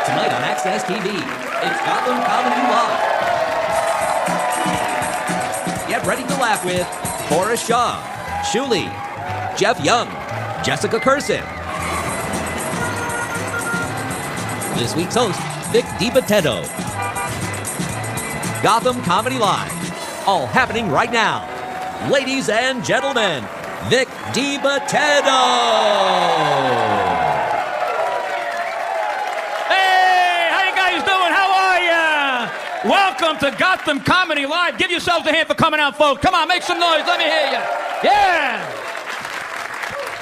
Tonight on Access TV, it's Gotham Comedy Live. Get ready to laugh with Boris Shaw, Shuli, Jeff Young, Jessica Curson. This week's host, Vic Dibitetto. Gotham Comedy Live. All happening right now. Ladies and gentlemen, Vic Dibitetto. Welcome to Gotham Comedy Live. Give yourselves a hand for coming out, folks. Come on, make some noise. Let me hear you. Yeah.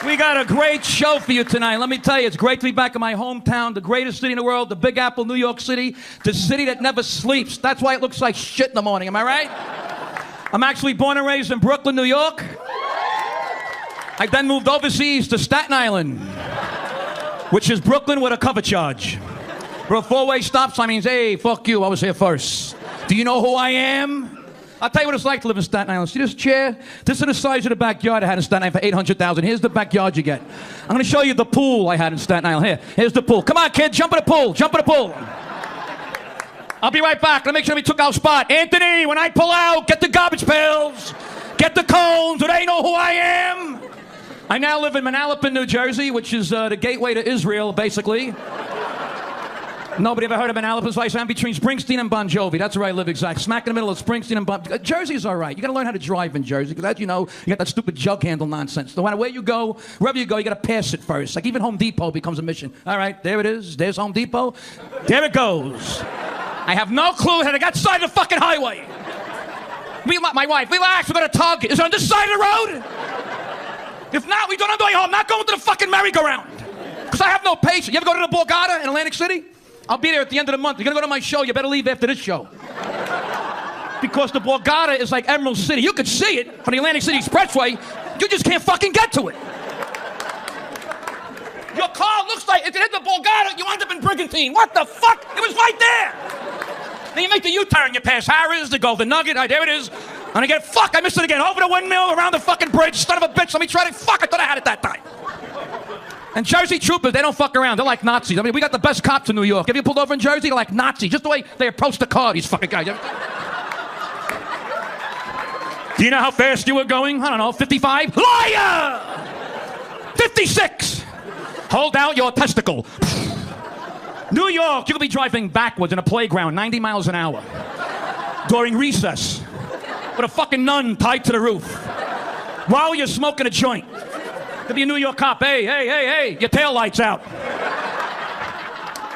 We got a great show for you tonight. Let me tell you, it's great to be back in my hometown, the greatest city in the world, the Big Apple, New York City, the city that never sleeps. That's why it looks like shit in the morning. Am I right? I'm actually born and raised in Brooklyn, New York. I then moved overseas to Staten Island, which is Brooklyn with a cover charge. For a four-way stop sign means, hey, fuck you, I was here first. Do you know who I am? I'll tell you what it's like to live in Staten Island. See this chair? This is the size of the backyard I had in Staten Island for $800,000. Here's the backyard you get. I'm going to show you the pool I had in Staten Island. Here's the pool. Come on, kid, jump in the pool. Jump in the pool. I'll be right back. Let me make sure we took our spot. Anthony, when I pull out, get the garbage pails. Get the cones so they know who I am. I now live in Manalapan, New Jersey, which is the gateway to Israel, basically. Nobody ever heard of Manalapan's place? I'm between Springsteen and Bon Jovi. That's where I live exactly. Smack in the middle of Springsteen and Bon Jovi. Jersey's all right. You got to learn how to drive in Jersey because, as you know, you got that stupid jug handle nonsense. No matter where you go, wherever you go, you got to pass it first. Like even Home Depot becomes a mission. All right, there it is. There's Home Depot. There it goes. I have no clue how to get side of the fucking highway. My wife, relax. We're going to Target. Is it on this side of the road? If not, we don't know going home. Not going to the fucking merry-go-round. Because I have no patience. You ever go to the Borgata in Atlantic City? I'll be there at the end of the month. You're going to go to my show, you better leave after this show. Because the Borgata is like Emerald City. You could see it from the Atlantic City Expressway. You just can't fucking get to it. Your car looks like, if you hit the Borgata, you wind up in Brigantine. What the fuck? It was right there. Then you make the U-turn, you pass Harris, the Golden Nugget. There it is. And again, fuck, I missed it again. Over the windmill, around the fucking bridge. Son of a bitch, let me try to, fuck, I thought I had it that time. And Jersey troopers, they don't fuck around. They're like Nazis. I mean, we got the best cops in New York. Have you pulled over in Jersey? They're like Nazis. Just the way they approach the car, these fucking guys. Do you know how fast you were going? I don't know, 55? Liar! 56! Hold out your testicle. New York, you could be driving backwards in a playground, 90 miles an hour. During recess. With a fucking nun tied to the roof. While you're smoking a joint. Could be a New York cop. Hey, your tail light's out.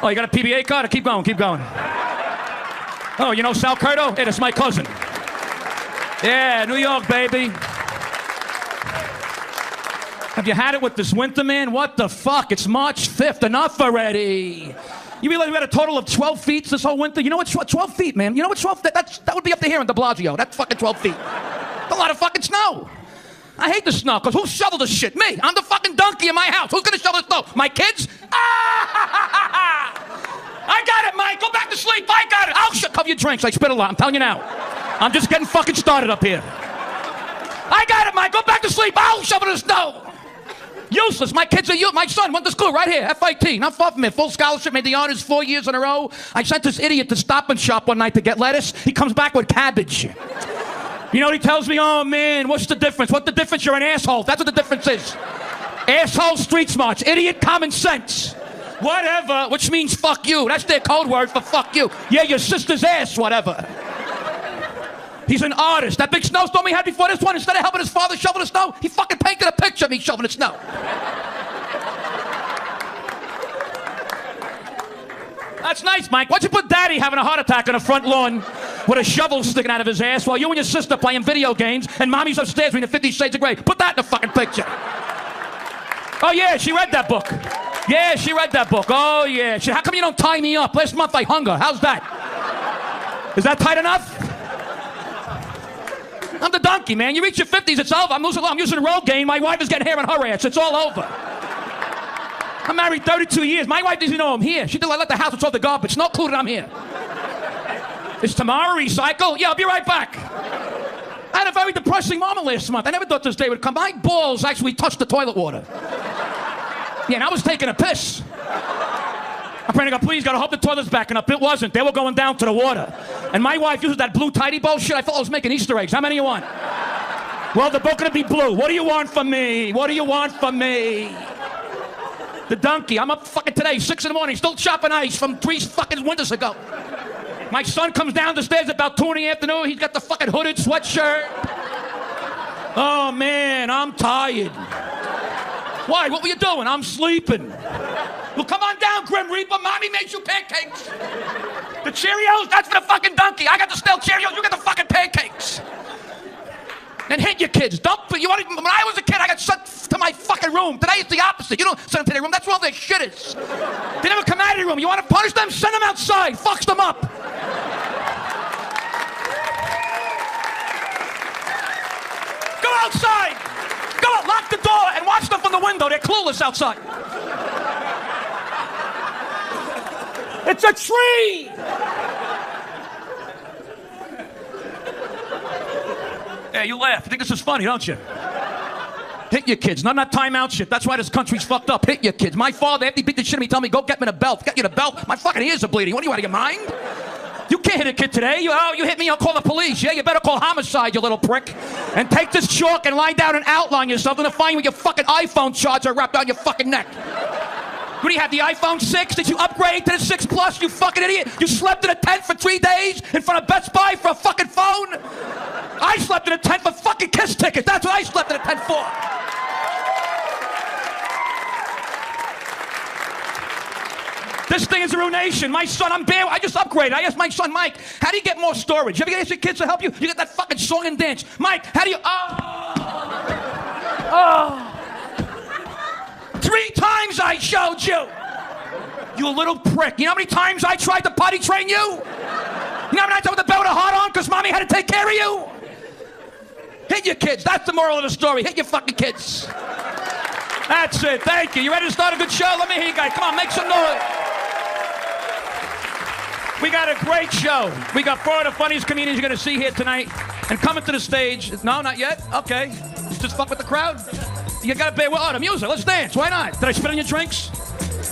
Oh, you got a PBA card? Keep going. Oh, you know Sal Curto? Hey, that's my cousin. Yeah, New York, baby. Have you had it with this winter, man? What the fuck? It's March 5th. Enough already. You realize we had a total of 12 feet this whole winter? You know what? 12 feet, man. You know what 12 feet? That would be up to here in de Blasio. That's fucking 12 feet. That's a lot of fucking snow. I hate the snow, because who shoveled the shit? Me. I'm the fucking donkey in my house. Who's going to shovel the snow? My kids? I got it, Mike. Go back to sleep. I got it. I'll cover your drinks. I spit a lot. I'm telling you now. I'm just getting fucking started up here. I got it, Mike. Go back to sleep. I'll shovel the snow. Useless. My kids are you. My son went to school right here. FIT. Not far from here. Full scholarship. Made the honors 4 years in a row. I sent this idiot to Stop and Shop one night to get lettuce. He comes back with cabbage. You know what he tells me? Oh, man, what's the difference? What's the difference? You're an asshole. That's what the difference is. Asshole, street smarts. Idiot, common sense. Whatever, which means fuck you. That's their code word for fuck you. Yeah, your sister's ass, whatever. He's an artist. That big snowstorm he had before this one, instead of helping his father shovel the snow, he fucking painted a picture of me shoveling the snow. That's nice, Mike. Why'd you put Daddy having a heart attack on the front lawn with a shovel sticking out of his ass while you and your sister playing video games and Mommy's upstairs reading the 50 Shades of Grey? Put that in the fucking picture. Oh, yeah, she read that book. Yeah, she read that book. Oh, yeah. How come you don't tie me up? Last month I hung her. How's that? Is that tight enough? I'm the donkey, man. You reach your 50s, it's over. I'm using Rogaine. My wife is getting hair on her ass. It's all over. I'm married 32 years. My wife doesn't know I'm here. She did I let the house and throw the garbage. Not included, I'm here. Is tomorrow recycle? Yeah, I'll be right back. I had a very depressing moment last month. I never thought this day would come. My balls actually touched the toilet water. Yeah, and I was taking a piss. I'm praying to God, please, God, I hope the toilet's backing up. It wasn't. They were going down to the water. And my wife uses that blue tidy bullshit. I thought I was making Easter eggs. How many you want? Well, they're both gonna be blue. What do you want from me? What do you want from me? The donkey. I'm up fucking today, 6 in the morning, still chopping ice from 3 fucking winters ago. My son comes down the stairs about 2 in the afternoon. He's got the fucking hooded sweatshirt. Oh, man, I'm tired. Why? What were you doing? I'm sleeping. Well, come on down, Grim Reaper. Mommy made you pancakes. The Cheerios, that's for the fucking donkey. I got the stale Cheerios, you get the fucking pancakes. And hit your kids. When I was a kid, I got sent to my fucking room. Today it's the opposite. You don't send them to their room. That's where all their shit is. They never come out of your room. You want to punish them? Send them outside. Fucks them up. Go outside. Go out, lock the door, and watch them from the window. They're clueless outside. It's a tree! Yeah, you laugh. You think this is funny, don't you? Hit your kids. None of that timeout shit. That's why this country's fucked up. Hit your kids. My father, after he beat the shit out of me, told me, go get me the belt. Get you the belt. My fucking ears are bleeding. What do you want, out of your mind? You can't hit a kid today. You hit me, I'll call the police. Yeah, you better call homicide, you little prick. And take this chalk and lie down and outline yourself and find with your fucking iPhone charger wrapped around your fucking neck. What do you have, the iPhone 6? Did you upgrade to the 6 Plus, you fucking idiot? You slept in a tent for 3 days in front of Best Buy for a fucking phone? I slept in a tent for fucking Kiss tickets. That's what I slept in a tent for. This thing is a ruination. My son, I just upgraded. I asked my son, Mike, how do you get more storage? You ever get your kids to help you? You get that fucking song and dance. Mike, how do you... Oh. 3 times I showed you. You little prick. You know how many times I tried to potty train you? You know how many times I with the belt of heart on because mommy had to take care of you? Hit your kids. That's the moral of the story. Hit your fucking kids. That's it. Thank you. You ready to start a good show? Let me hear you guys. Come on, make some noise. We got a great show. We got 4 of the funniest comedians you're going to see here tonight. And coming to the stage. No, not yet? Okay. Just fuck with the crowd? You got to bear with the music. Let's dance. Why not? Did I spit on your drinks?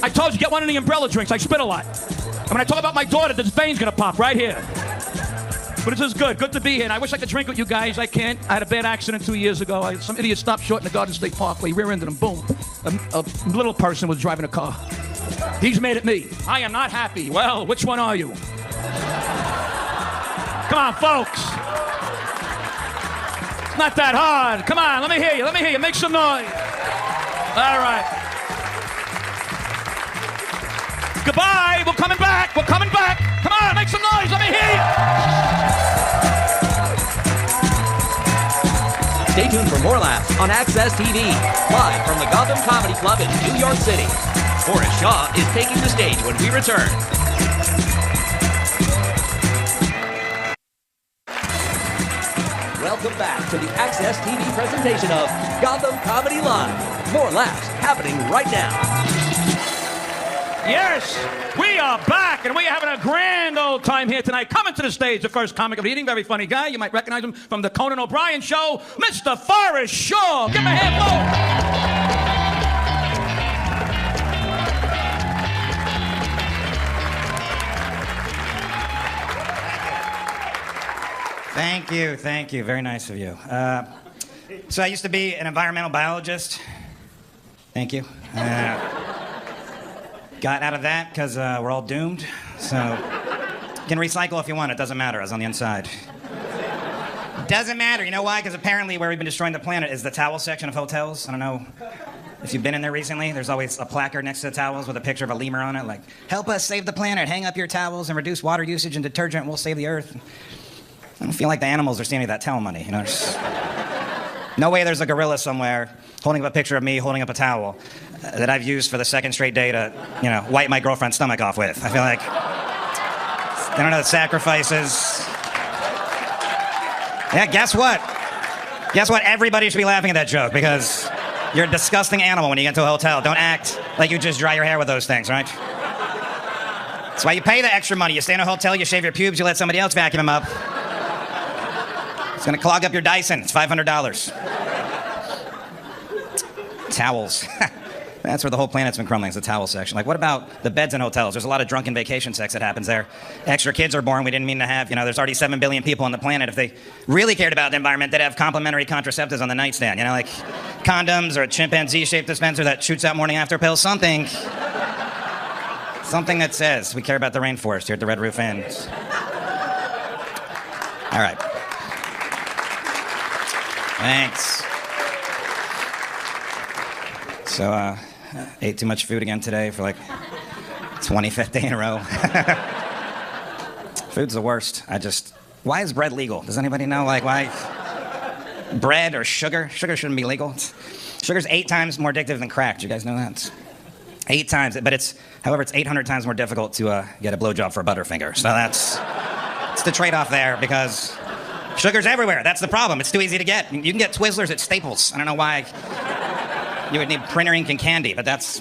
I told you, get one of the umbrella drinks. I spit a lot. And when I talk about my daughter, this vein's going to pop right here. But this is good. Good to be here. And I wish I could drink with you guys. I can't. I had a bad accident 2 years ago. Some idiot stopped short in the Garden State Parkway. Rear-ended him. Boom. A little person was driving a car. He's mad at me. I am not happy. Well, which one are you? Come on, folks. It's not that hard. Come on, let me hear you. Let me hear you. Make some noise. All right. Goodbye. We're coming back. We're coming back. Come on, make some noise. Let me hear you. Stay tuned for more laughs on Access TV, live from the Gotham Comedy Club in New York City. Boris Shaw is taking the stage when we return. Welcome back to the Access TV presentation of Gotham Comedy Live. More laughs happening right now. Yes, we are back, and we are having a grand old time here tonight. Coming to the stage, the first comic of the evening, very funny guy. You might recognize him from the Conan O'Brien Show, Mr. Forrest Shaw. Give him a hand, Thank you. Very nice of you. So I used to be an environmental biologist. Thank you. Got out of that because we're all doomed. So you can recycle if you want. It doesn't matter. I was on the inside. Doesn't matter. You know why? Because apparently where we've been destroying the planet is the towel section of hotels. I don't know if you've been in there recently. There's always a placard next to the towels with a picture of a lemur on it, like, help us save the planet. Hang up your towels and reduce water usage and detergent. We'll save the earth. I don't feel like the animals are seeing any of that towel money. You know, no way there's a gorilla somewhere holding up a picture of me holding up a towel that I've used for the second straight day to, wipe my girlfriend's stomach off with. I feel like I don't know the sacrifices. Yeah, guess what? Guess what? Everybody should be laughing at that joke because you're a disgusting animal when you get to a hotel. Don't act like you just dry your hair with those things, right? That's why you pay the extra money. You stay in a hotel, you shave your pubes, you let somebody else vacuum them up. It's gonna clog up your Dyson. It's $500. Towels. That's where the whole planet's been crumbling, is the towel section. Like, what about the beds in hotels? There's a lot of drunken vacation sex that happens there. Extra kids are born we didn't mean to have. You know, there's already 7 billion people on the planet. If they really cared about the environment, they'd have complimentary contraceptives on the nightstand. You know, like condoms or a chimpanzee-shaped dispenser that shoots out morning after pills. Something that says we care about the rainforest here at the Red Roof Inn. All right. Thanks. So, ate too much food again today for like 25th day in a row. Food's the worst. Why is bread legal? Does anybody know? Like, why? Bread or sugar? Sugar shouldn't be legal. Sugar's 8 times more addictive than crack. Do you guys know that? It's 8 times. But however, it's 800 times more difficult to get a blowjob for a Butterfinger. So it's the trade-off there, because sugar's everywhere. That's the problem. It's too easy to get. You can get Twizzlers at Staples. I don't know why. You would need printer ink and candy, but that's...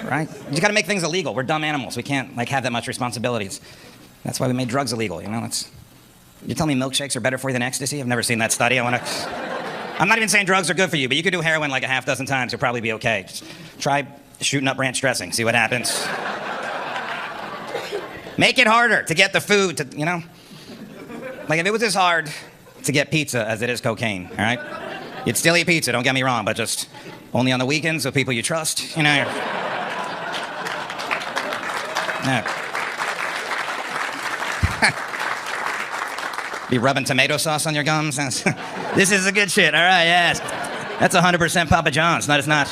Right? You gotta make things illegal. We're dumb animals. We can't, have that much responsibilities. That's why we made drugs illegal, you know? You tell me milkshakes are better for you than ecstasy? I've never seen that study. I'm not even saying drugs are good for you, but you could do heroin like a half dozen times. You'll probably be okay. Just try shooting up ranch dressing. See what happens. Make it harder to get the food, you know? Like, if it was as hard to get pizza as it is cocaine, all right? You'd still eat pizza, don't get me wrong, but just only on the weekends with people you trust, you know? No. Be rubbing tomato sauce on your gums? This is the good shit, all right, yes. That's 100% Papa John's. No, it's not.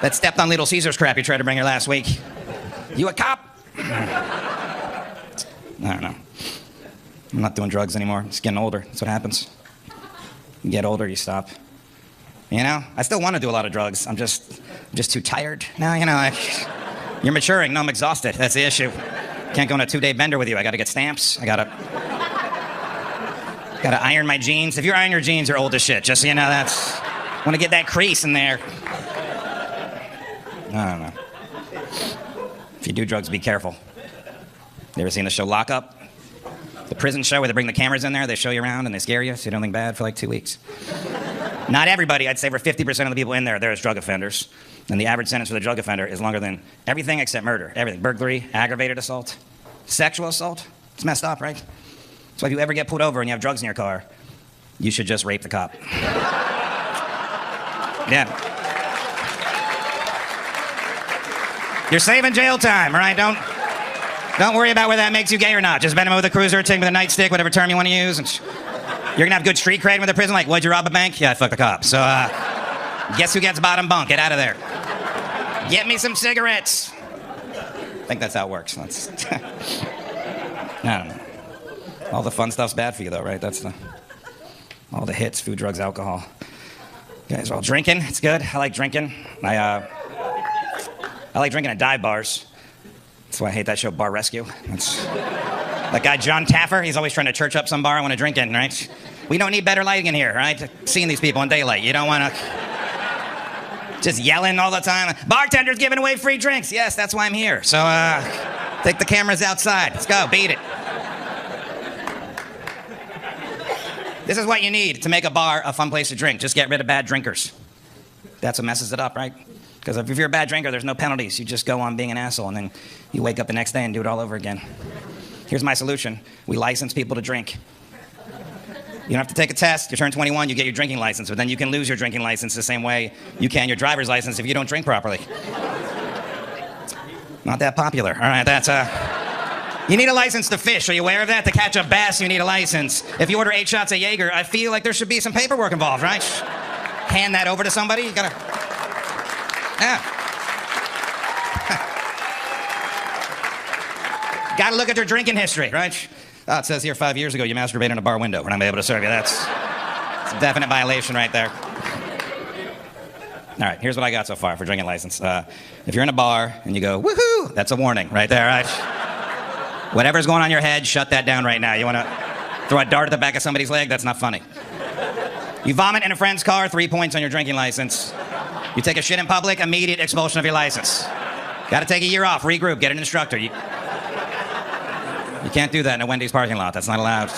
That stepped on Little Caesars crap you tried to bring here last week. You a cop? I don't know. I'm not doing drugs anymore. I'm just getting older. That's what happens. You get older, you stop. You know? I still want to do a lot of drugs. I'm just too tired now, you know? You're maturing. No, I'm exhausted. That's the issue. Can't go on a 2-day bender with you. I got to get stamps. I got to iron my jeans. If you iron your jeans, you're old as shit. Just so you know, want to get that crease in there. I don't know. If you do drugs, be careful. You ever seen the show Lock Up? The prison show where they bring the cameras in there, they show you around and they scare you so you don't think bad for like 2 weeks. Not everybody, I'd say for 50% of the people in there is drug offenders. And the average sentence for the drug offender is longer than everything except murder. Everything. Burglary, aggravated assault, sexual assault. It's messed up, right? So if you ever get pulled over and you have drugs in your car, you should just rape the cop. Yeah. You're saving jail time, all right? Don't worry about whether that makes you gay or not. Just bend him with a cruiser, take him with a nightstick, whatever term you want to use. And you're gonna have good street cred with the prison. Like, what'd you rob a bank? Yeah, I fucked the cop. So, guess who gets bottom bunk? Get out of there. Get me some cigarettes. I think that's how it works. I don't know. All the fun stuff's bad for you, though, right? All the hits, food, drugs, alcohol. You guys are all drinking. It's good. I like drinking. I like drinking at dive bars. That's why I hate that show, Bar Rescue. That guy, John Taffer, he's always trying to church up some bar I want to drink in, right? We don't need better lighting in here, right? Seeing these people in daylight. You don't want to just yelling all the time. Bartender's giving away free drinks. Yes, that's why I'm here. So, take the cameras outside. Let's go, beat it. This is what you need to make a bar a fun place to drink. Just get rid of bad drinkers. That's what messes it up, right? Because if you're a bad drinker, there's no penalties. You just go on being an asshole, and then you wake up the next day and do it all over again. Here's my solution. We license people to drink. You don't have to take a test. You turn 21, you get your drinking license, but then you can lose your drinking license the same way you can your driver's license if you don't drink properly. Not that popular. All right, that's... You need a license to fish. Are you aware of that? To catch a bass, you need a license. If you order 8 shots of Jaeger, I feel like there should be some paperwork involved, right? Hand that over to somebody. You gotta... Yeah. Gotta look at their drinking history, right? Oh, it says here 5 years ago you masturbated in a bar window. We're not able to serve you. It's a definite violation right there. All right, here's what I got so far for drinking license. If you're in a bar and you go, woohoo, that's a warning right there, right? Whatever's going on in your head, shut that down right now. You want to throw a dart at the back of somebody's leg? That's not funny. You vomit in a friend's car, 3 points on your drinking license. You take a shit in public, immediate expulsion of your license. Got to take a year off, regroup, get an instructor. You can't do that in a Wendy's parking lot. That's not allowed.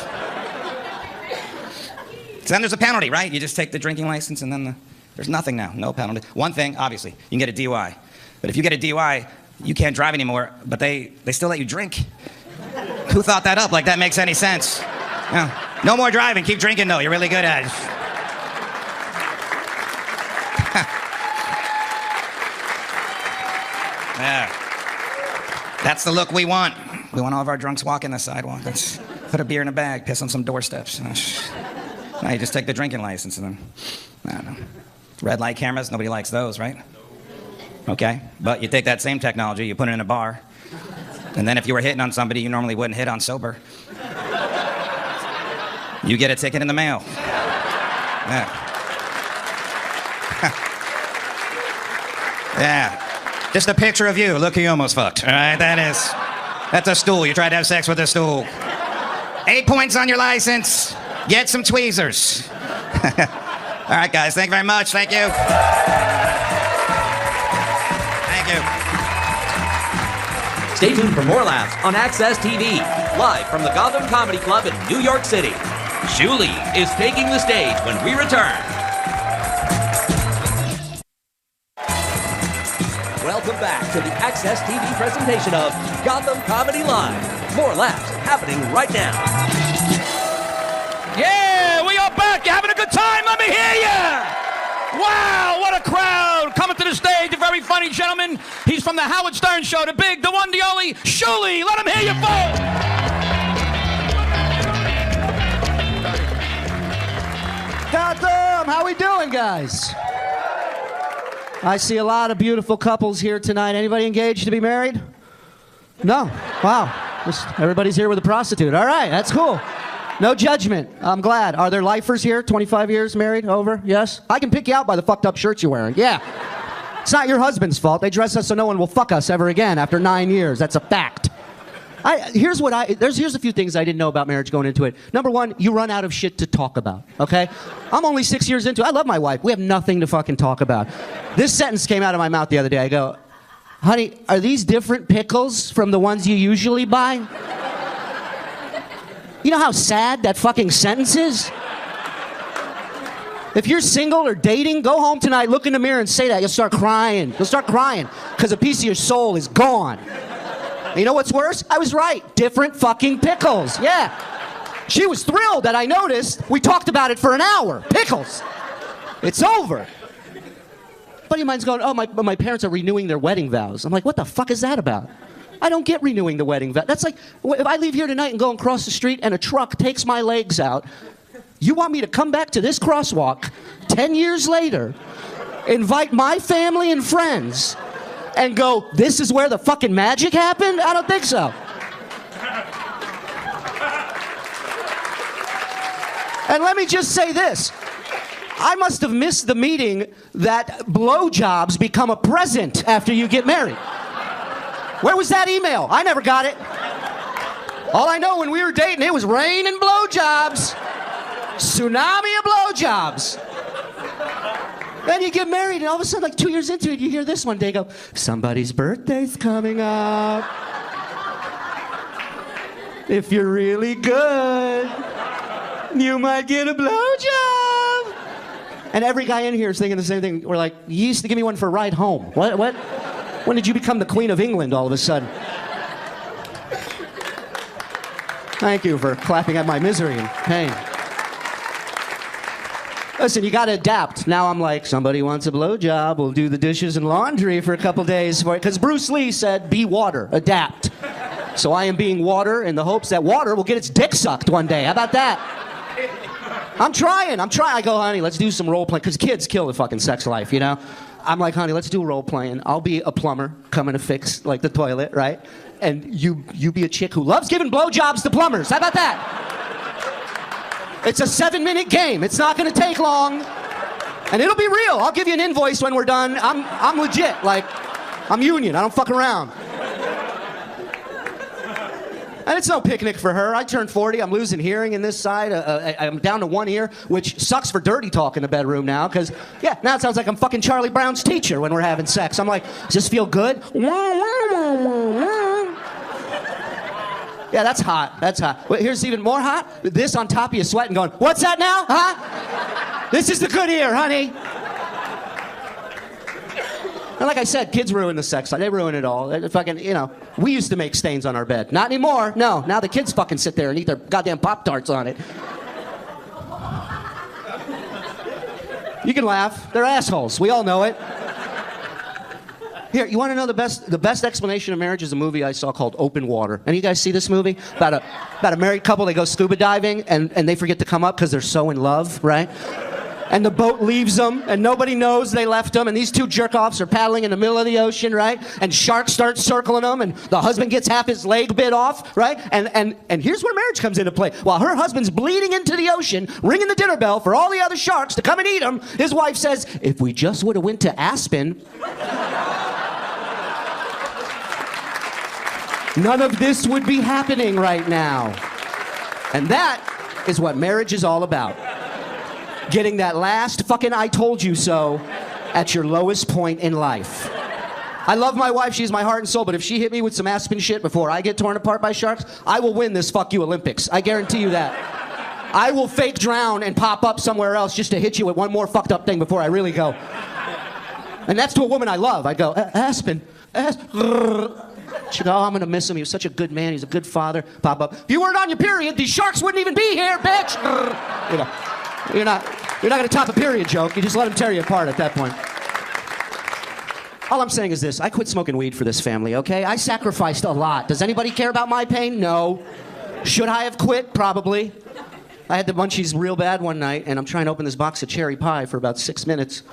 So then there's a penalty, right? You just take the drinking license and then There's nothing now, no penalty. One thing, obviously, you can get a DUI. But if you get a DUI, you can't drive anymore, but they still let you drink. Who thought that up? Like that makes any sense? No more driving, keep drinking though, you're really good at it. Yeah. That's the look we want. We want all of our drunks walking the sidewalk. Let's put a beer in a bag, piss on some doorsteps. Now you just take the drinking license and then, I don't know. Red light cameras, nobody likes those, right? Okay, but you take that same technology, you put it in a bar, and then if you were hitting on somebody you normally wouldn't hit on sober, you get a ticket in the mail. Yeah. Yeah. Just a picture of you. Look who you almost fucked. All right, that's a stool. You tried to have sex with a stool. 8 points on your license. Get some tweezers. All right, guys. Thank you very much. Thank you. Thank you. Stay tuned for more laughs on Access TV, live from the Gotham Comedy Club in New York City. Julie is taking the stage when we return. Welcome back to the Access TV presentation of Gotham Comedy Live. More laughs happening right now. Yeah, we are back. You having a good time? Let me hear you. Wow, what a crowd. Coming to the stage, a very funny gentleman. He's from the Howard Stern Show, the big, the one, the only, Shuli. Let him hear you, folks. Gotham, how we doing, guys? I see a lot of beautiful couples here tonight. Anybody engaged to be married? No? Wow. Everybody's here with a prostitute. All right, that's cool. No judgment. I'm glad. Are there lifers here? 25 years married? Over? Yes? I can pick you out by the fucked up shirts you're wearing. Yeah. It's not your husband's fault. They dress us so no one will fuck us ever again after 9 years. That's a fact. Here's a few things I didn't know about marriage going into it. Number one, you run out of shit to talk about, okay? I'm only 6 years into it. I love my wife. We have nothing to fucking talk about. This sentence came out of my mouth the other day. I go, honey, are these different pickles from the ones you usually buy? You know how sad that fucking sentence is? If you're single or dating, go home tonight, look in the mirror and say that. You'll start crying. You'll start crying because a piece of your soul is gone. And you know what's worse? I was right. Different fucking pickles. Yeah. She was thrilled that I noticed. We talked about it for an hour. Pickles. It's over. A buddy of mine's going, oh, my parents are renewing their wedding vows. I'm like, what the fuck is that about? I don't get renewing the wedding vow. That's like, if I leave here tonight and go across the street and a truck takes my legs out, you want me to come back to this crosswalk 10 years later, invite my family and friends, and go, this is where the fucking magic happened? I don't think so. And let me just say this. I must have missed the meeting that blowjobs become a present after you get married. Where was that email? I never got it. All I know, when we were dating, it was rain and blowjobs. Tsunami of blowjobs. Then you get married, and all of a sudden, like 2 years into it, you hear this one day go, somebody's birthday's coming up. If you're really good, you might get a blowjob. And every guy in here is thinking the same thing. We're like, you used to give me one for a ride home. What? When did you become the Queen of England all of a sudden? Thank you for clapping at my misery and pain. Listen, you gotta adapt. Now I'm like, somebody wants a blowjob, we'll do the dishes and laundry for a couple days for it. Because Bruce Lee said, be water, adapt. So I am being water in the hopes that water will get its dick sucked one day. How about that? I'm trying. I go, honey, let's do some role playing. Because kids kill the fucking sex life, you know? I'm like, honey, let's do role playing. I'll be a plumber coming to fix, like, the toilet, right? And you be a chick who loves giving blowjobs to plumbers. How about that? It's a 7-minute game. It's not gonna take long. And it'll be real. I'll give you an invoice when we're done. I'm legit. Like, I'm union. I don't fuck around. And it's no picnic for her. I turned 40. I'm losing hearing in this side. I'm down to one ear, which sucks for dirty talk in the bedroom now, because, yeah, now it sounds like I'm fucking Charlie Brown's teacher when we're having sex. I'm like, does this feel good? Yeah, that's hot. That's hot. Well, here's even more hot. This on top of you sweating going, what's that now? Huh? This is the good ear, honey. And like I said, kids ruin the sex life. They ruin it all. They fucking, you know, we used to make stains on our bed. Not anymore. No, now the kids fucking sit there and eat their goddamn Pop-Tarts on it. You can laugh. They're assholes. We all know it. Here, you want to know the best explanation of marriage is a movie I saw called Open Water. Any of you guys see this movie? About a married couple, they go scuba diving and they forget to come up because they're so in love, right? And the boat leaves them, and nobody knows they left them, and these two jerk-offs are paddling in the middle of the ocean, right? And sharks start circling them, and the husband gets half his leg bit off, right? And here's where marriage comes into play. While her husband's bleeding into the ocean, ringing the dinner bell for all the other sharks to come and eat him, his wife says, if we just would have went to Aspen, none of this would be happening right now. And that is what marriage is all about. Getting that last fucking I told you so at your lowest point in life. I love my wife, she's my heart and soul, but if she hit me with some Aspen shit before I get torn apart by sharks, I will win this fuck you Olympics. I guarantee you that. I will fake drown and pop up somewhere else just to hit you with one more fucked up thing before I really go. And that's to a woman I love. I'd go, Aspen. She'd go, oh, I'm gonna miss him. He was such a good man. He's a good father. Pop up. If you weren't on your period, these sharks wouldn't even be here, bitch. You know. You're not going to top a period joke. You just let them tear you apart at that point. All I'm saying is this. I quit smoking weed for this family, okay? I sacrificed a lot. Does anybody care about my pain? No. Should I have quit? Probably. I had the munchies real bad one night, and I'm trying to open this box of cherry pie for about 6 minutes.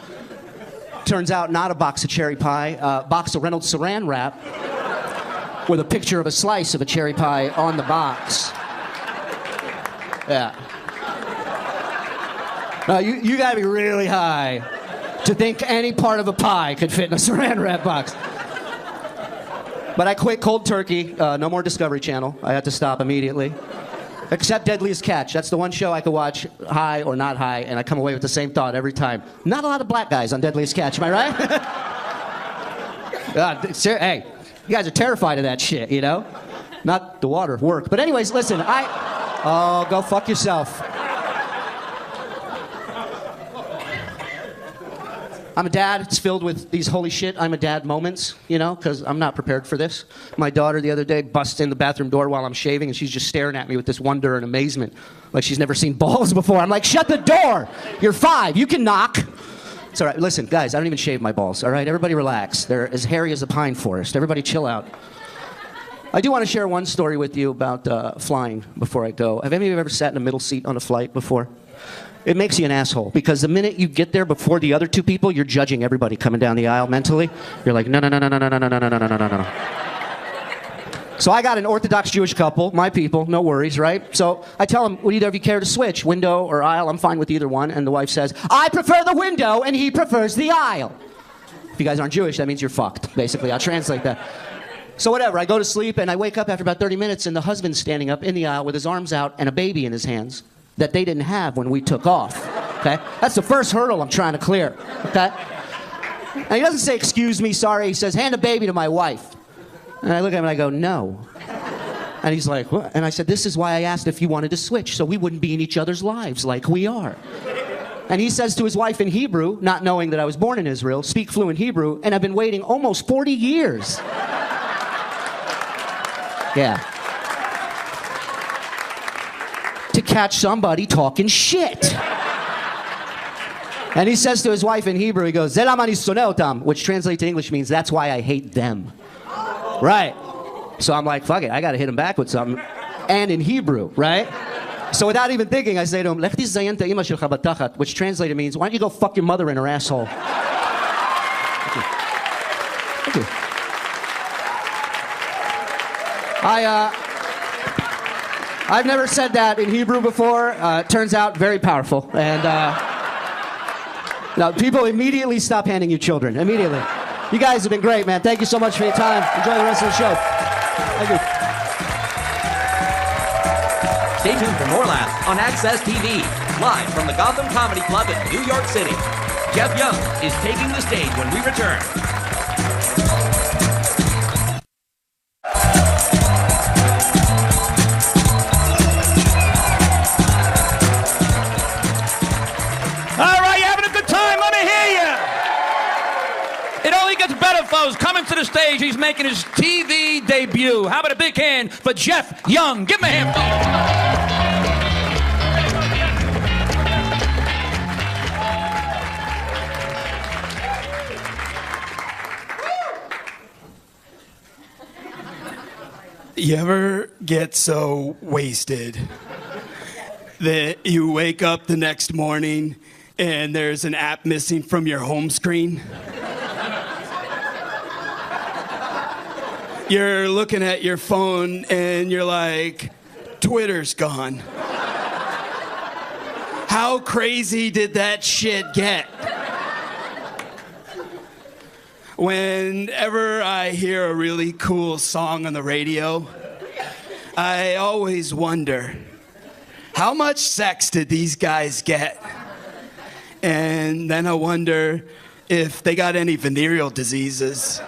Turns out not a box of cherry pie, a box of Reynolds Saran wrap with a picture of a slice of a cherry pie on the box. Yeah. You gotta be really high to think any part of a pie could fit in a saran wrap box. But I quit cold turkey. No more Discovery Channel. I had to stop immediately. Except Deadliest Catch. That's the one show I could watch high or not high, and I come away with the same thought every time. Not a lot of black guys on Deadliest Catch, am I right? Hey, you guys are terrified of that shit, you know? Not the water, work. But anyways, listen, oh, go fuck yourself. I'm a dad. It's filled with these holy shit I'm a dad moments, you know, because I'm not prepared for this. My daughter the other day busts in the bathroom door while I'm shaving, and she's just staring at me with this wonder and amazement, like she's never seen balls before. I'm like, shut the door. You're 5. You can knock. It's all right. Listen, guys, I don't even shave my balls, all right? Everybody relax. They're as hairy as a pine forest. Everybody chill out. I do want to share one story with you about flying before I go. Have any of you ever sat in a middle seat on a flight before? It makes you an asshole, because the minute you get there before the other two people, you're judging everybody coming down the aisle mentally. You're like, no. So I got an Orthodox Jewish couple, my people, no worries, right? So I tell them, would either of you care to switch, window or aisle? I'm fine with either one. And the wife says, I prefer the window, and he prefers the aisle. If you guys aren't Jewish, that means you're fucked, basically. I'll translate that. So whatever, I go to sleep, and I wake up after about 30 minutes, and the husband's standing up in the aisle with his arms out and a baby in his hands that they didn't have when we took off, okay? That's the first hurdle I'm trying to clear, okay? And he doesn't say, excuse me, sorry. He says, hand a baby to my wife. And I look at him and I go, no. And he's like, what? And I said, this is why I asked if you wanted to switch, so we wouldn't be in each other's lives like we are. And he says to his wife in Hebrew, not knowing that I was born in Israel, speak fluent Hebrew, and I've been waiting almost 40 years. Yeah. To catch somebody talking shit. And he says to his wife in Hebrew, he goes, which translates to English means, that's why I hate them. Right. So I'm like, fuck it, I gotta hit him back with something. And in Hebrew, right? So without even thinking, I say to him, which translated means, why don't you go fuck your mother in her asshole? Thank you. Thank you. I've never said that in Hebrew before. Turns out very powerful. And now people immediately stop handing you children. Immediately. You guys have been great, man. Thank you so much for your time. Enjoy the rest of the show. Thank you. Stay tuned for more laughs on Access TV, live from the Gotham Comedy Club in New York City. Jeff Young is taking the stage when we return. the stage. He's making his TV debut. How about a big hand for Jeff Young? Give him a hand, folks. You ever get so wasted that you wake up the next morning and there's an app missing from your home screen? You're looking at your phone and you're like, Twitter's gone. How crazy did that shit get? Whenever I hear a really cool song on the radio, I always wonder, how much sex did these guys get? And then I wonder if they got any venereal diseases.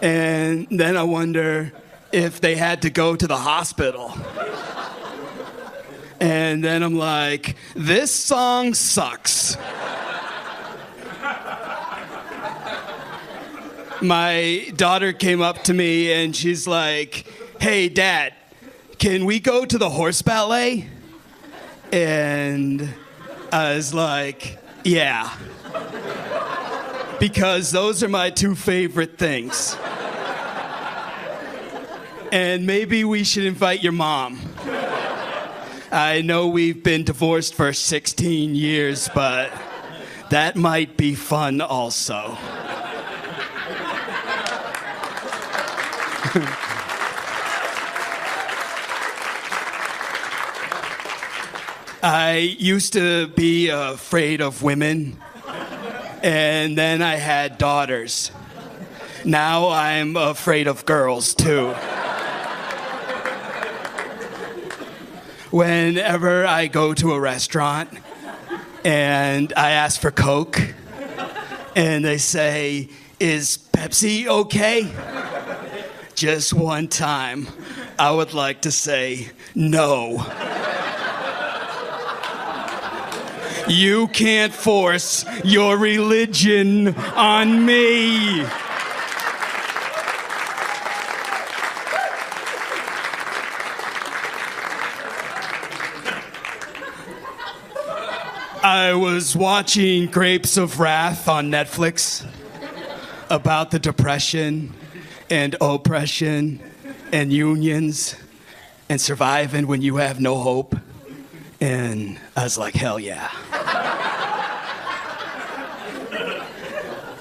And then I wonder if they had to go to the hospital. And then I'm like, this song sucks. My daughter came up to me and she's like, hey, Dad, can we go to the horse ballet? And I was like, yeah. Because those are my two favorite things. And maybe we should invite your mom. I know we've been divorced for 16 years, but that might be fun also. I used to be afraid of women, and then I had daughters. Now I'm afraid of girls, too. Whenever I go to a restaurant and I ask for Coke, and they say, is Pepsi okay? Just one time, I would like to say, no. You can't force your religion on me. I was watching Grapes of Wrath on Netflix about the Depression and oppression and unions and surviving when you have no hope. And I was like, hell yeah.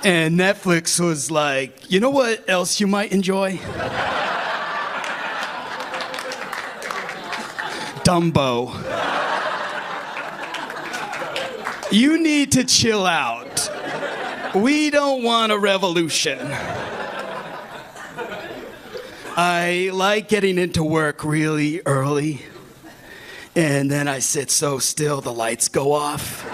And Netflix was like, you know what else you might enjoy? Dumbo. You need to chill out. We don't want a revolution. I like getting into work really early, and then I sit so still the lights go off.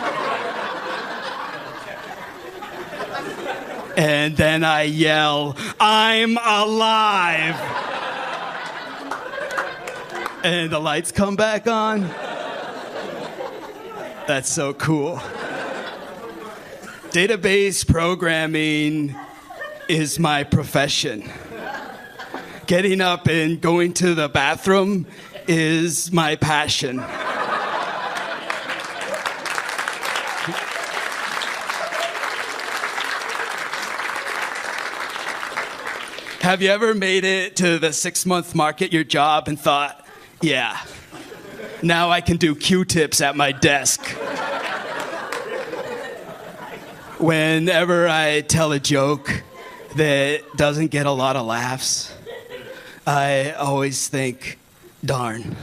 And then I yell, I'm alive! And the lights come back on. That's so cool. Database programming is my profession. Getting up and going to the bathroom is my passion. Have you ever made it to the 6-month mark at your job and thought, yeah, now I can do Q-tips at my desk? Whenever I tell a joke that doesn't get a lot of laughs, I always think, darn.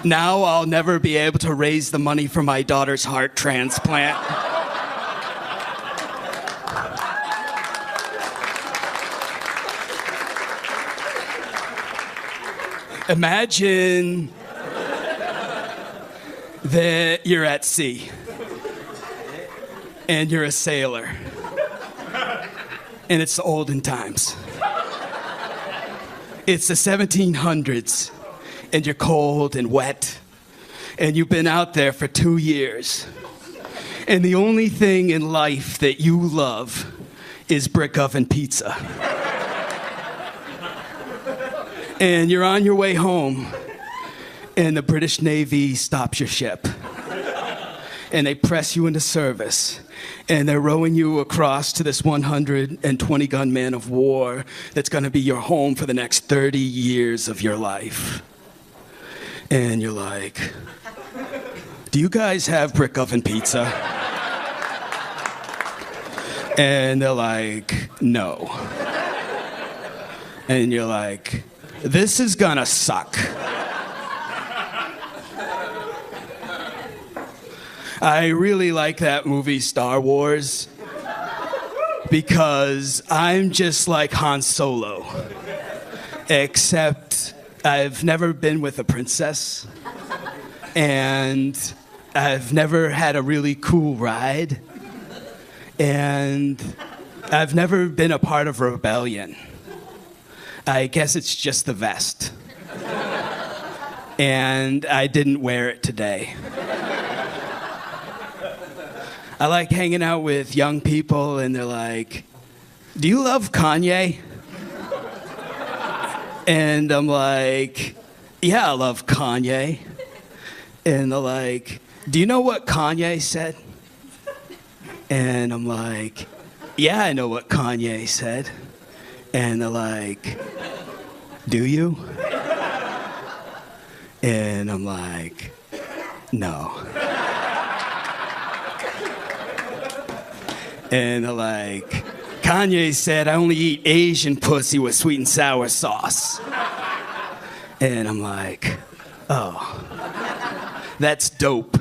Now I'll never be able to raise the money for my daughter's heart transplant. Imagine that you're at sea and you're a sailor and it's the olden times. It's the 1700s and you're cold and wet and you've been out there for 2 years And the only thing in life that you love is brick oven pizza. And you're on your way home, and the British Navy stops your ship. And they press you into service. And they're rowing you across to this 120-gun man of war that's going to be your home for the next 30 years of your life. And you're like, do you guys have brick oven pizza? And they're like, no. And you're like, this is gonna suck. I really like that movie, Star Wars, because I'm just like Han Solo, except I've never been with a princess, and I've never had a really cool ride, and I've never been a part of a rebellion. I guess it's just the vest. And I didn't wear it today. I like hanging out with young people, and they're like, do you love Kanye? And I'm like, yeah, I love Kanye. And they're like, do you know what Kanye said? And I'm like, yeah, I know what Kanye said. And they're like, do you? And I'm like, no. And they're like, Kanye said I only eat Asian pussy with sweet and sour sauce. And I'm like, oh, that's dope.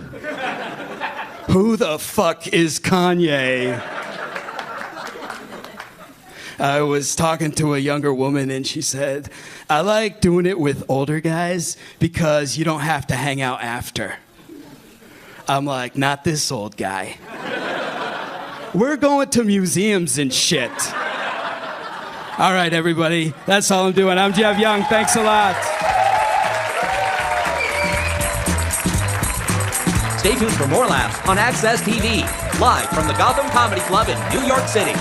Who the fuck is Kanye? I was talking to a younger woman, and she said, I like doing it with older guys because you don't have to hang out after. I'm like, not this old guy. We're going to museums and shit. All right, everybody, that's all I'm doing. I'm Jeff Young. Thanks a lot. Stay tuned for more laughs on Access TV, live from the Gotham Comedy Club in New York City.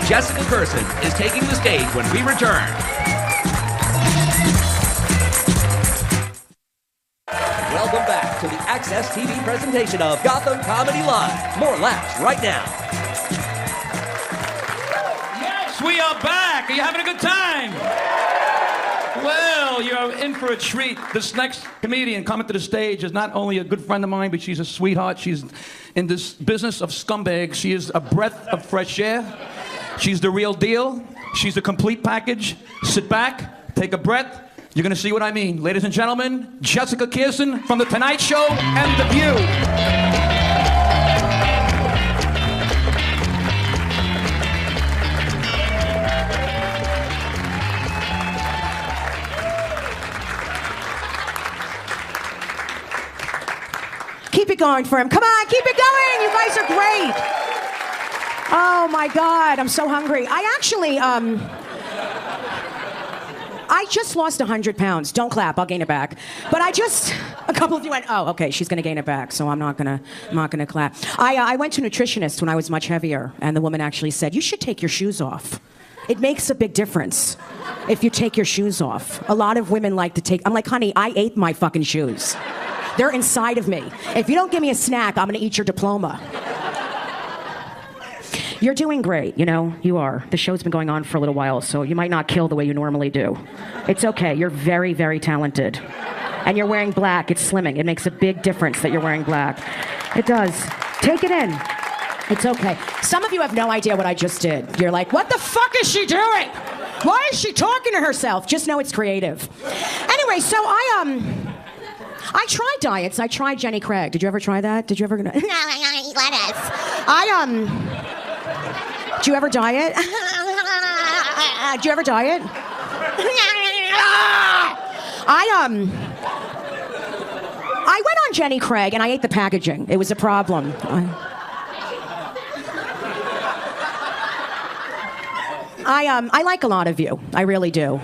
Jessica Gerson is taking the stage when we return. Welcome back to the Access TV presentation of Gotham Comedy Live. More laughs right now. Yes, we are back. Are you having a good time? Well, you're in for a treat. This next comedian coming to the stage is not only a good friend of mine, but she's a sweetheart. She's in this business of scumbags. She is a breath of fresh air. She's the real deal. She's a complete package. Sit back, take a breath. You're gonna see what I mean. Ladies and gentlemen, Jessica Gerson from The Tonight Show and The View. Keep it going for him. Come on, keep it going. You guys are great. Oh my God, I'm so hungry. I actually, I just lost 100 pounds. Don't clap, I'll gain it back. But a couple of you went, oh, okay, she's gonna gain it back, so I'm not gonna clap. I went to a nutritionist when I was much heavier, and the woman actually said, you should take your shoes off. It makes a big difference if you take your shoes off. A lot of women like to take, I'm like, honey, I ate my fucking shoes. They're inside of me. If you don't give me a snack, I'm gonna eat your diploma. You're doing great, you know, you are. The show's been going on for a little while, so you might not kill the way you normally do. It's okay, you're very, very talented. And you're wearing black, it's slimming. It makes a big difference that you're wearing black. It does. Take it in. It's okay. Some of you have no idea what I just did. You're like, what the fuck is she doing? Why is she talking to herself? Just know it's creative. Anyway, so I tried diets. I tried Jenny Craig. Did you ever try that? Did you ever? No, I eat lettuce. Do you ever diet? Do you ever diet? I went on Jenny Craig and I ate the packaging. It was a problem. I like a lot of you. I really do.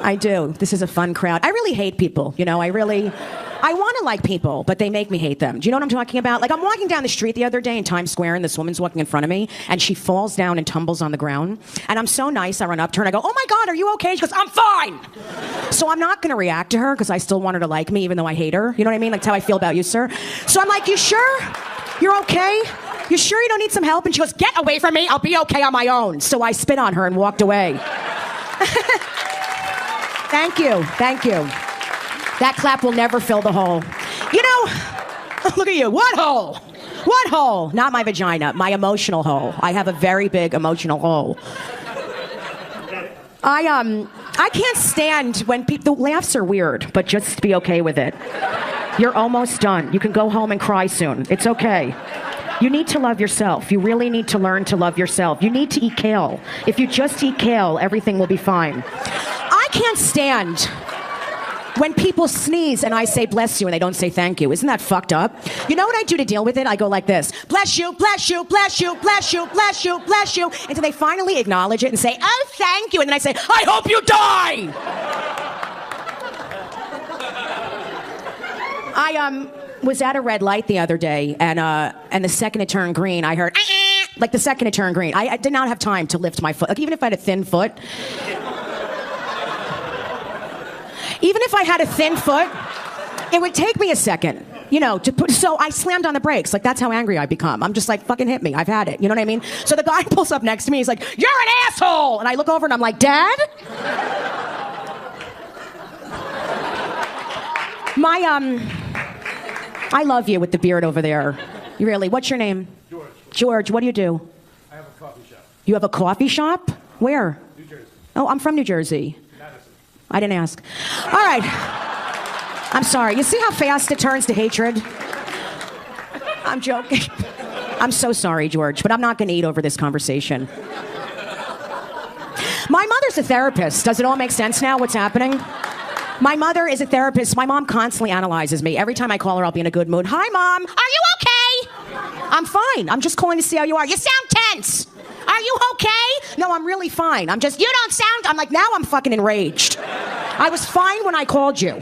I do. This is a fun crowd. I really hate people, you know. I I want to like people, but they make me hate them. Do you know what I'm talking about? Like, I'm walking down the street the other day in Times Square, and this woman's walking in front of me, and she falls down and tumbles on the ground. And I'm so nice, I run up to her, and I go, oh my God, are you okay? She goes, I'm fine. So I'm not going to react to her, because I still want her to like me, even though I hate her. You know what I mean? Like, that's how I feel about you, sir. So I'm like, you sure? You're okay? You sure you don't need some help? And she goes, get away from me. I'll be okay on my own. So I spit on her and walked away. Thank you. Thank you. That clap will never fill the hole. You know, look at you. What hole? What hole? Not my vagina, my emotional hole. I have a very big emotional hole. I can't stand when people, the laughs are weird, but just be okay with it. You're almost done. You can go home and cry soon. It's okay. You need to love yourself. You really need to learn to love yourself. You need to eat kale. If you just eat kale, everything will be fine. I can't stand when people sneeze and I say bless you and they don't say thank you. Isn't that fucked up? You know what I do to deal with it? I go like this. Bless you, bless you, bless you, bless you, bless you, bless you. Until they finally acknowledge it and say, oh, thank you. And then I say, I hope you die. I was at a red light the other day, and the second it turned green, I heard, like the second it turned green. I did not have time to lift my foot. Like, even if I had a thin foot, it would take me a second, you know, to put, so I slammed on the brakes. Like, that's how angry I become. I'm just like, fucking hit me. I've had it. You know what I mean? So the guy pulls up next to me. He's like, you're an asshole. And I look over and I'm like, Dad? I love you with the beard over there. You really, what's your name? George. George, what do you do? I have a coffee shop. You have a coffee shop? Where? New Jersey. Oh, I'm from New Jersey. Madison. I didn't ask. All right. I'm sorry. You see how fast it turns to hatred? I'm joking. I'm so sorry, George, but I'm not going to eat over this conversation. My mother's a therapist. Does it all make sense now, what's happening? My mother is a therapist. My mom constantly analyzes me. Every time I call her, I'll be in a good mood. Hi, Mom. Are you okay? I'm fine. I'm just calling to see how you are. You sound tense. Are you okay? No, I'm really fine. You don't sound, I'm like, now I'm fucking enraged. I was fine when I called you.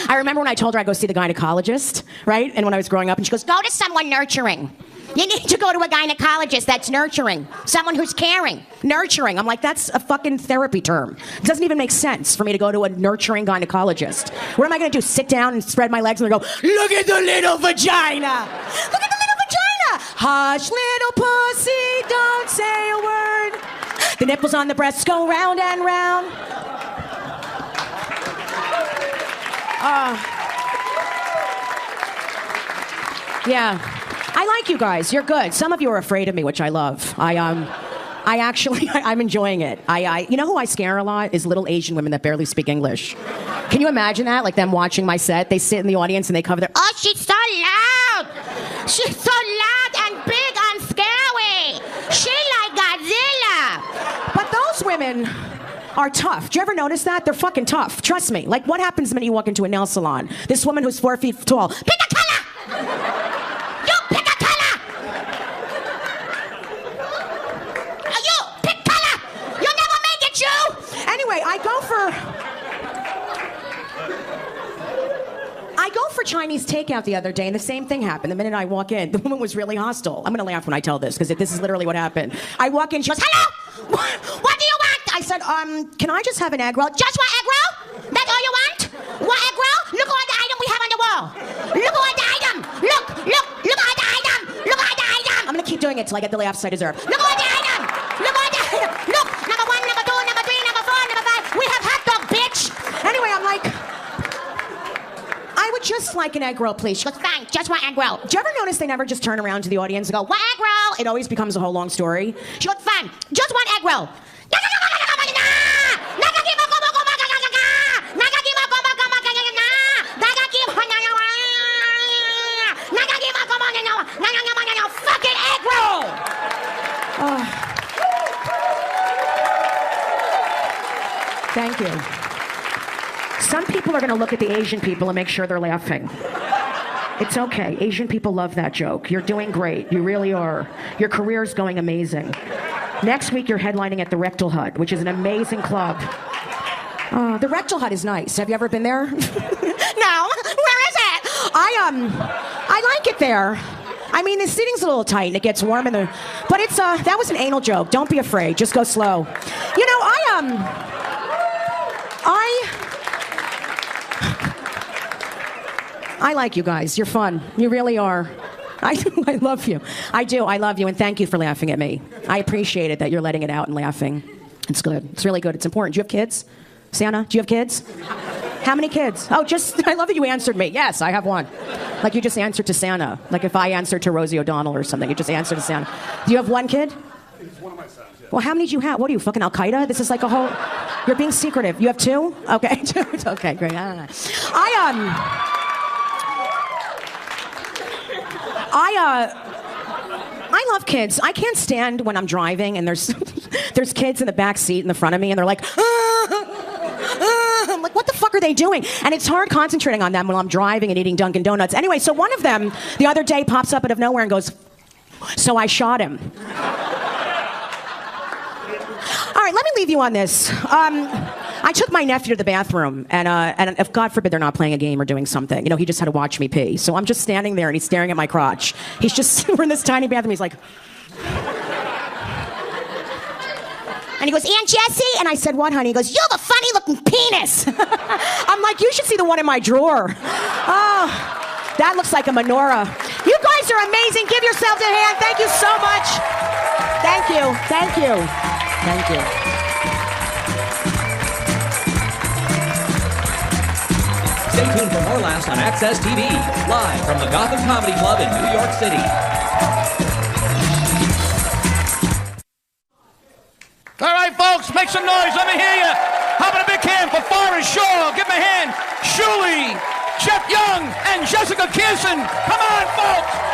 I remember when I told her I'd go see the gynecologist, right? And when I was growing up, and she goes, go to someone nurturing. You need to go to a gynecologist that's nurturing. Someone who's caring. Nurturing. I'm like, that's a fucking therapy term. It doesn't even make sense for me to go to a nurturing gynecologist. What am I going to do? Sit down and spread my legs and go, look at the little vagina. Look at the little vagina. Hush, little pussy, don't say a word. The nipples on the breasts go round and round. Yeah. I like you guys. You're good. Some of you are afraid of me, which I love. I'm enjoying it. You know who I scare a lot is little Asian women that barely speak English. Can you imagine that? Like them watching my set, they sit in the audience and they cover their, oh, she's so loud. She's so loud and big and scary. She like Godzilla. But those women are tough. Do you ever notice that? They're fucking tough. Trust me. Like, what happens the minute you walk into a nail salon? This woman who's 4 feet tall, pick a color! Anyway, I go for Chinese takeout the other day, and the same thing happened. The minute I walk in, the woman was really hostile. I'm going to laugh when I tell this, because this is literally what happened. I walk in, she goes, hello! What do you want? I said, can I just have an egg roll? Just one egg roll? That's all you want? One egg roll? Look at all the item we have on the wall. Look at all the item. Look at the item. Look at the item. I'm going to keep doing it till I get the laughs I deserve. Look at all the item. Look at all the item. Look, number 1, number 2, number 3, number 4, number 5. We have hot dog, bitch. Anyway, I'm like, I would just like an egg roll, please. She goes, fine, just one egg roll. Do you ever notice they never just turn around to the audience and go, one egg roll? It always becomes a whole long story. She goes, fine, just one egg roll. Fucking egg roll! Thank you. Some people are going to look at the Asian people and make sure they're laughing. It's okay. Asian people love that joke. You're doing great. You really are. Your career's going amazing. Next week, you're headlining at the Rectal Hut, which is an amazing club. The rectal hut is nice. Have you ever been there? No. Where is it? I like it there. I mean, the seating's a little tight and it gets warm in there. But it's, that was an anal joke. Don't be afraid. Just go slow. You know, I like you guys. You're fun. You really are. I love you. I do. I love you. And thank you for laughing at me. I appreciate it that you're letting it out and laughing. It's good. It's really good. It's important. Do you have kids? Santa, do you have kids? How many kids? Oh, I love that you answered me. Yes, I have one. Like you just answered to Santa. Like if I answered to Rosie O'Donnell or something, you just answered to Santa. Do you have one kid? It's one of my sons, yeah. Well, how many do you have? What are you, fucking Al-Qaeda? This is like a whole... You're being secretive. You have two? Okay, two. Okay, great. I don't know. I love kids. I can't stand when I'm driving and there's kids in the back seat in the front of me and they're like, I'm like, what the fuck are they doing? And it's hard concentrating on them while I'm driving and eating Dunkin' Donuts. Anyway, so one of them the other day pops up out of nowhere and goes, so I shot him. All right, let me leave you on this. I took my nephew to the bathroom, and if God forbid they're not playing a game or doing something, you know, he just had to watch me pee. So I'm just standing there, and he's staring at my crotch. He's just, we're in this tiny bathroom, he's like... And he goes, Aunt Jessie? And I said, what, honey? He goes, you have a funny-looking penis. I'm like, you should see the one in my drawer. Oh, that looks like a menorah. You guys are amazing. Give yourselves a hand. Thank you so much. Thank you. Thank you. Thank you. Stay tuned for more laughs on Access TV, live from the Gotham Comedy Club in New York City. All right, folks, make some noise. Let me hear you. How about a big hand for Forrest Shaw? Give him a hand. Shuli, Jeff Young, and Jessica Kirsten. Come on, folks.